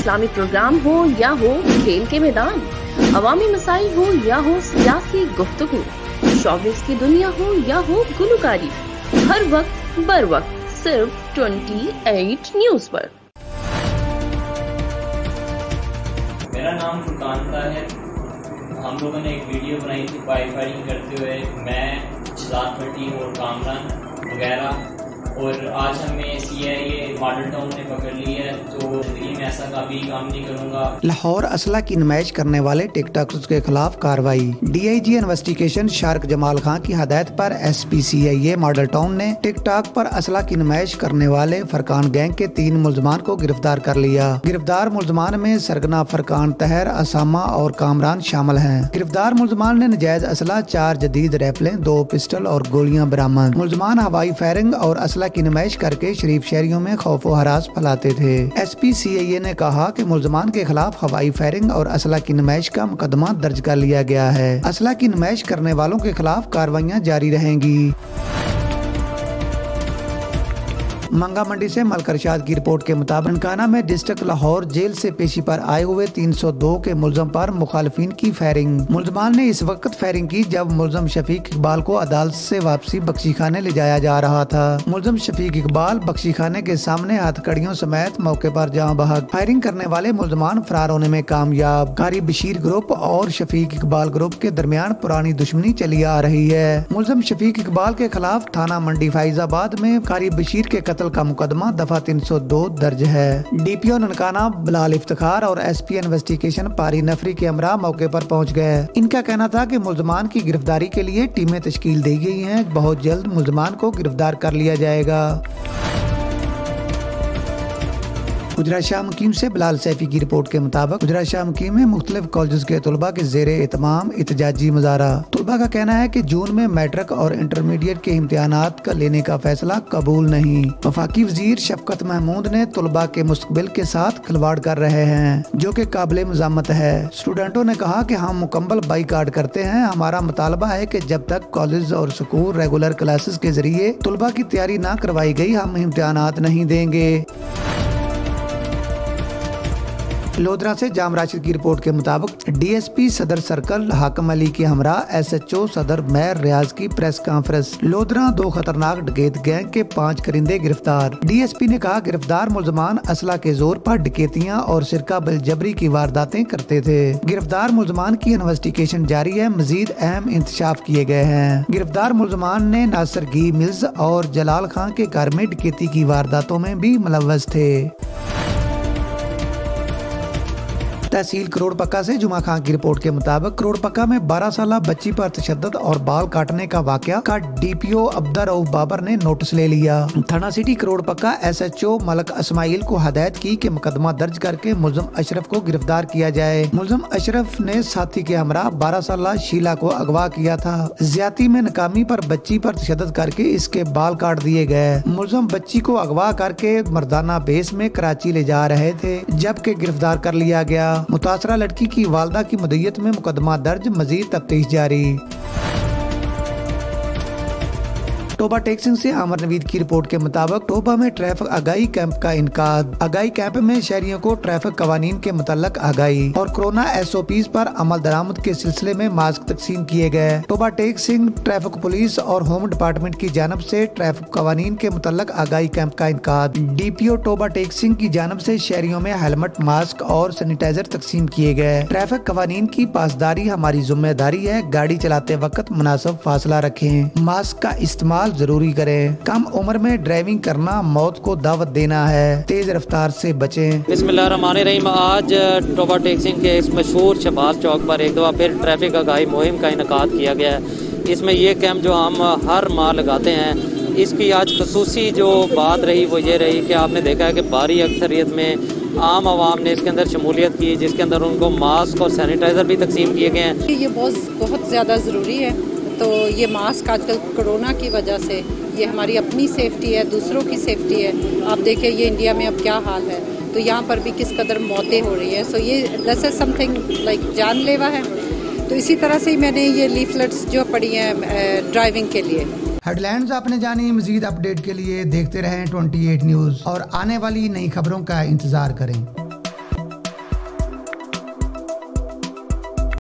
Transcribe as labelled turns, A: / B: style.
A: इस्लामी programme हो या हो खेल के मैदान, अवामी मसाइल हो या हो सियासी गुफ्तगू, शोबिस की दुनिया हो या हो गुलकारी, हर वक्त बर वक्त सिर्फ 28 न्यूज पर।
B: मेरा नाम फुरकान है। हम लोगों ने एक वीडियो बनाई थी फायर फायरिंग करते हुए, मैं शहजाद भट्टी और कामरान वगैरह, और आज हमें CIA मॉडल टाउन ने पकड़ ली है, तो जिंदगी में ऐसा कभी काम नहीं करूँगा।
C: लाहौर असला की नुमाइश करने वाले टिकटॉकर्स के खिलाफ कार्रवाई। DIG investigation shark Jamal Khan की हदायत पर SPCIA मॉडल टाउन ने टिकटॉक पर असला की नुमाइश करने वाले फरकान गैंग के 3 मुलजमान को गिरफ्तार कर लिया। गिरफ्तार मुलजमान में सरगना, फरकान, तहर, असामा और कामरान शामिल हैं। गिरफ्तार मुलजमान ने नजायज असला, 4 जदीद राइफलें, 2 पिस्टल और गोलियां बरामद। मुलजमान हवाई फायरिंग और असला की नुमाइश करके शरीफ शहरियों में खौफ व हरास फैलाते थे। SPCIA ने कहा कि मुलजमान के खिलाफ हवाई फायरिंग और असला की नुमाइश का मुकदमा दर्ज कर लिया गया है। असला की नुमाइश करने वालों के खिलाफ कार्रवाइयां जारी रहेंगी। मंगा मंडी से मलक इरशाद की रिपोर्ट के मुताबिक ननकाना में डिस्ट्रिक्ट लाहौर जेल से पेशी पर आए हुए 302 के मुलजम पर मुखालिफिन की फायरिंग। मुलजमान ने इस वक्त फायरिंग की जब मुलजम शफीक इकबाल को अदालत से वापसी बख्शी खाने ले जाया जा रहा था। मुलजम शफीक इकबाल बख्शी खाने के सामने हथकड़ियों समेत मौके पर जहाँ बहक। फायरिंग करने वाले मुलजमान फरार होने में कामयाब। कारी बशीर ग्रुप और शफीक इकबाल ग्रुप के दरमियान पुरानी दुश्मनी चली आ रही है। मुलजम शफीक इकबाल के खिलाफ थाना मंडी फैजाबाद में कारी बशीर के कत्ल का मुकदमा दफा 302 दर्ज है। DPO ननकाना बिलाल इफ्तिखार और SP इन्वेस्टिगेशन पारी नफरी के अमरा मौके पर पहुंच गए। इनका कहना था कि मुलजमान की गिरफ्तारी के लिए टीमें तश्कील दी गई हैं। बहुत जल्द मुलजमान को गिरफ्तार कर लिया जाएगा। गुजरात शाह मुकीम से बिलाल सैफी की रिपोर्ट के मुताबिक गुजरात शाह मुकीम में मुख्तलिफ कॉलेज के तलबा के जेर एहतमाम एहतजाजी मुजाहरा। तलबा का कहना है कि जून में मैट्रिक और इंटरमीडिएट के इम्तिहानात का लेने का फैसला कबूल नहीं। वफाकी वजीर शफकत महमूद ने तलबा के मुस्तकबिल के साथ खिलवाड़ कर रहे हैं, जो कि काबिल मज़म्मत है। स्टूडेंटों ने कहा कि हम मुकम्मल बाइकाट करते हैं। हमारा मुतालबा है कि जब तक कॉलेज और स्कूल रेगुलर क्लासेस के जरिए तलबा की तैयारी न करवाई गई, हम इम्तिहानात नहीं देंगे। लोधरा से जाम राशिद की रिपोर्ट के मुताबिक DSP सदर सर्कल हाकम अली के हमरा SHO सदर मैर रियाज की प्रेस कॉन्फ्रेंस। लोधरा 2 खतरनाक डकैत गैंग के 5 करिंदे गिरफ्तार। DSP ने कहा गिरफ्तार मुलजमान असला के जोर पर डकैतियां और सिरका बिल जबरी की वारदातें करते थे। गिरफ्तार मुलजमान की इन्वेस्टिगेशन जारी है। मजीद अहम इंतशाफ किए गए हैं। गिरफ्तार मुलजमान ने नासिर घी मिल्स और जलाल खान के घर में डकैती की वारदातों में भी मुलव्वस थे। तहसील करोड़ पक्का से जुमा खान की रिपोर्ट के मुताबिक करोड़ पक्का में 12 साल बच्ची पर तशद्दुद और बाल काटने का वाकया का DPO अब्दुर रऊफ बाबर ने नोटिस ले लिया। थाना सिटी करोड़ पक्का SHO मलक इस्माइल को हदायत की कि मुकदमा दर्ज करके मुलजम अशरफ को गिरफ्तार किया जाए। मुलजम अशरफ ने साथी के हमरा 12 साल शीला को अगवा किया था। ज्यादती में नाकामी पर बच्ची पर तशद्दुद करके इसके बाल काट दिए गए। मुलजम बच्ची को अगवा करके मर्दाना बेस में कराची ले जा रहे थे, जबकि गिरफ्तार कर लिया गया। मुतासरा लड़की की वालदा की मदईयत में मुकदमा दर्ज, मजीद तफ्तीश जारी। टोबा टेक्सिंग से आमर नवीद की रिपोर्ट के मुताबिक टोबा में ट्रैफिक आगाही कैंप का इनकाद। आगाही कैंप में शहरियों को ट्रैफिक कवानीन के मुतल्लक आगाही और कोरोना SOPs पर अमल दरामद के सिलसिले में मास्क तकसीम किए गए। टोबा टेक्सिंग ट्रैफिक पुलिस और होम डिपार्टमेंट की जानब से ट्रैफिक कवानीन के मुतल्लक आगाही कैंप का इनकाद। DPO टोबा टेक्सिंग की जानब से शहरियों में हेलमेट, मास्क और सैनिटाइजर तकसीम किए गए। ट्रैफिक कवानीन की पासदारी हमारी जिम्मेदारी है। गाड़ी चलाते वक्त मुनासिब फासला रखें, मास्क का इस्तेमाल जरूरी करें। कम उम्र में ड्राइविंग करना मौत को दावत देना है। तेज रफ्तार से बचें।
D: बिस्मिल्लाहिर्रहमानिर्रहीम। आज टोबा टेक्सिंग के इस मशहूर शबाज चौक पर एक दफा फिर ट्रैफिक आगाही मुहिम का इनकाद किया गया है। इसमें ये कैंप जो हम हर माह लगाते हैं, इसकी आज खसूसी जो बात रही वो ये रही कि आपने देखा है कि भारी अक्सरियत में आम आवाम ने इसके अंदर शमूलियत की, जिसके अंदर उनको मास्क और सैनिटाइज़र भी तकसीम किए गए हैं।
E: ये बहुत ज़्यादा ज़रूरी है। तो ये मास्क आजकल कोरोना की वजह से ये हमारी अपनी सेफ्टी है, दूसरों की सेफ्टी है। आप देखिए ये इंडिया में अब क्या हाल है, तो यहाँ पर भी किस कदर मौतें हो रही हैं। सो ये दिस इज समथिंग लाइक जानलेवा है। तो इसी तरह से ही मैंने ये लीफलेट्स जो पढ़ी हैं ड्राइविंग के लिए।
C: हेडलाइंस आपने जानी। मजीद अपडेट के लिए देखते रहें 28 न्यूज़ और आने वाली नई खबरों का इंतजार करें।